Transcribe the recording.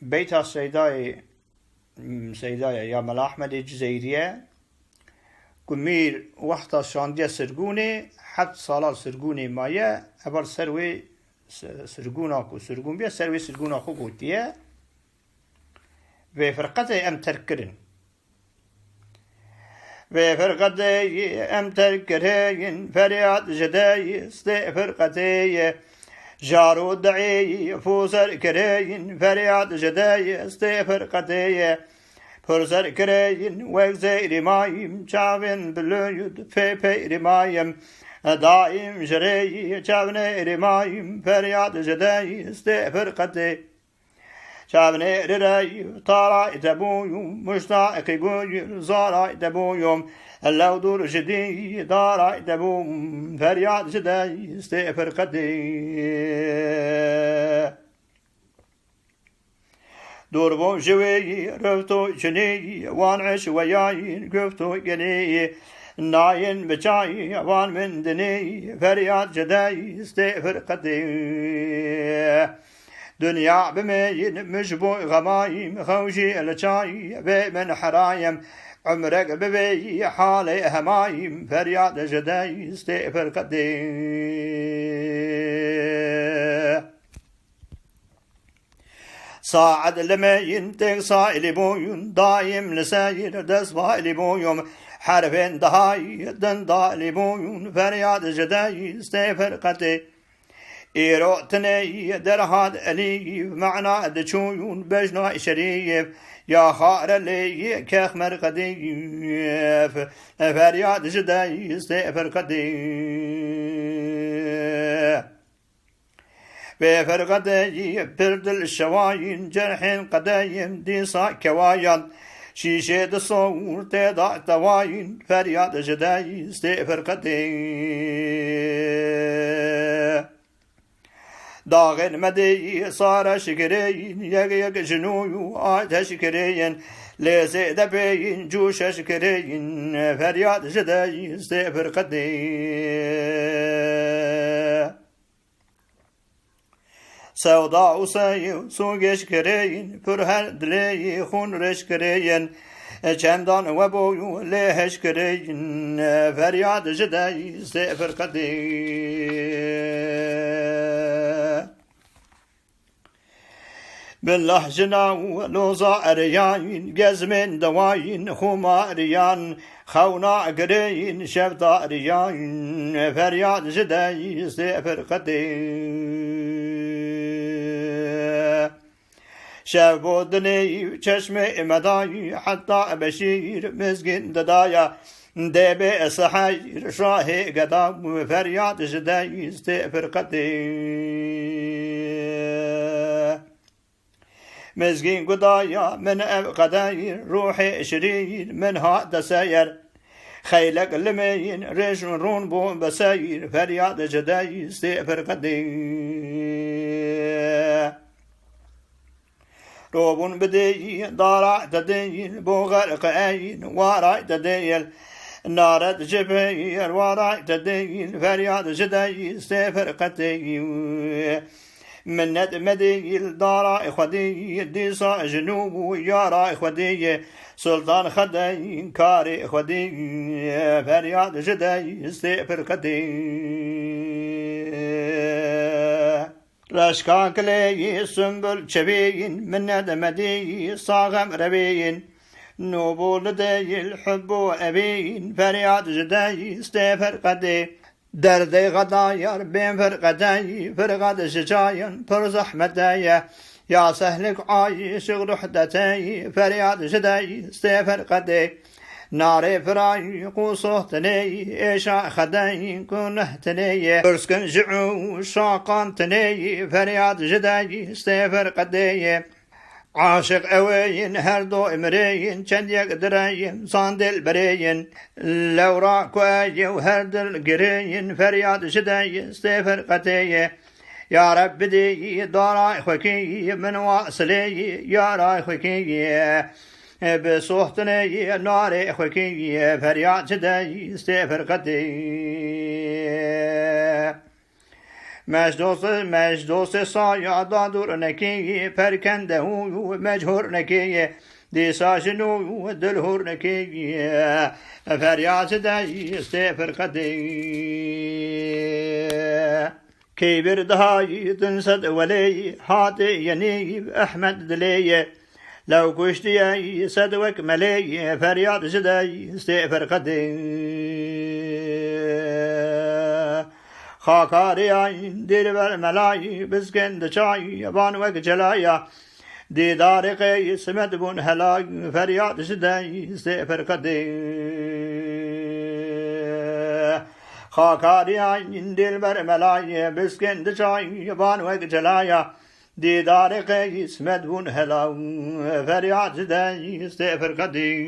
بيت سيداي يا ملا أحمد الجزائرية كمير وقتا شاندية سرقوني حد صالال سرقوني مايا أبر سروي سرقوناكو سرقون بيا سروي سرقوناكو قوتيا وفرقتي أم تركرن وفرقتي أم تركرين فرياد جداي فرقتي جارو دعي فوزر كرين فرياد جداي فرقتي فرزر كرين وغزير مايم شاوين بلويد في رمايم دائم جري شاوين رمايم فرياد جداي فرقتي شاوين رراي طارا تبويم مشتاق قوي زارا تبويم اللو دور جدي دارا تبوم فرياد جداي فرقتي دور بو جوي رفتو جني وان عش وياي قفتو قلي ناين بجاي وان من دني فرياد جداي فرقتي دنيا بمين مجبو غمايم خوشي الجاي بمن حرايم عمرك ببي حالي همايم فرياد جداي فرقتي صاعد لمين تقصى بويون دايم لساير دسبا بويوم حرفين دهاي دندا بويون فرياد جداي فرقتي إيرو تني درهاد ألي معنا دشويون بجنا شريف يا خار لي كخ مرقدي فرياد جداي فرقتي بفرقتي برد الشواين جرحين قدايم ديصا كوايان شيشة الصور تضع تواين فرياد جداي فرقتي داغن مدي صار شكرين يق جنويو آت شكرين ليزي دبين جوش شكرين فرياد جداي فرقتي سودا وسايو سوغش كرين فرهر دلي خون رش كرين چندان وبويو لهش كرين فرياد جداي فرقتي بالله جناو لوزا أريان جزمين دواين خما أريان خونا قرين شفتا أريان فرياد جداي فرقتي شافو دني چشم مداي حتى بشير مزقين ددايا دبي صحير شاه قدام فرياد جداي فرقتي مزقين قدايا من قداير روحي شرير من هذا ساير خيلك لمين ريش رون بو بساير فرياد جداي فرقتي روبون بدي دارا تدين بو غرق عين وارا تدين نارد جبير وارا تدين فرياد جداي فرقتي من ند مديل دارا إخودي ديسا جنوب يارا إخودي سلطان خدين كاري إخودي فرياد جداي فرقتي رشكان كلي سنبل شبين من ند مدي صاغم ربين نوبول دي الحب وأبين فرياد جداي فرقتي دردي غداير بين فرقتي فرقة شجاين فرزح مدايا يا سهلك عايش غلحدتي فرياد جداي فرقتي ناري فراي قوصوتني إيشا خداي كنهتني برسكن جعو شاقانتني فرياد جداي فرقتي عاشق اوين هردو امرين چند یک درين صاندل برين لو راكو اي وهردل قرين فرياد جداي فرقتي يا رب دي دارا خوكي من واصلي يا راي خوكي بصوتني ناري خوكي فرياد جداي فرقتي مجدوس سایادا دور نکی پرکنده و مجهور نکی دیساشنو دلهور نکی فریاد دایی استفر قدی كبر دهاي تنسد ولي حاتي يني أحمد دلي لو كشت يا صدوك ملي فرياد زداي استغفر قدي خاكاري عين دير بالملاي بسكن دشاي بانوك جلايا ديدار قي سمد بن هلاي فرياد زداي استغفر قدي خاكاري عين دل برملاي بسكن دشاي بانوك جلايا ديدار قيس مدبون هلا فرياد زداي استغفر قدير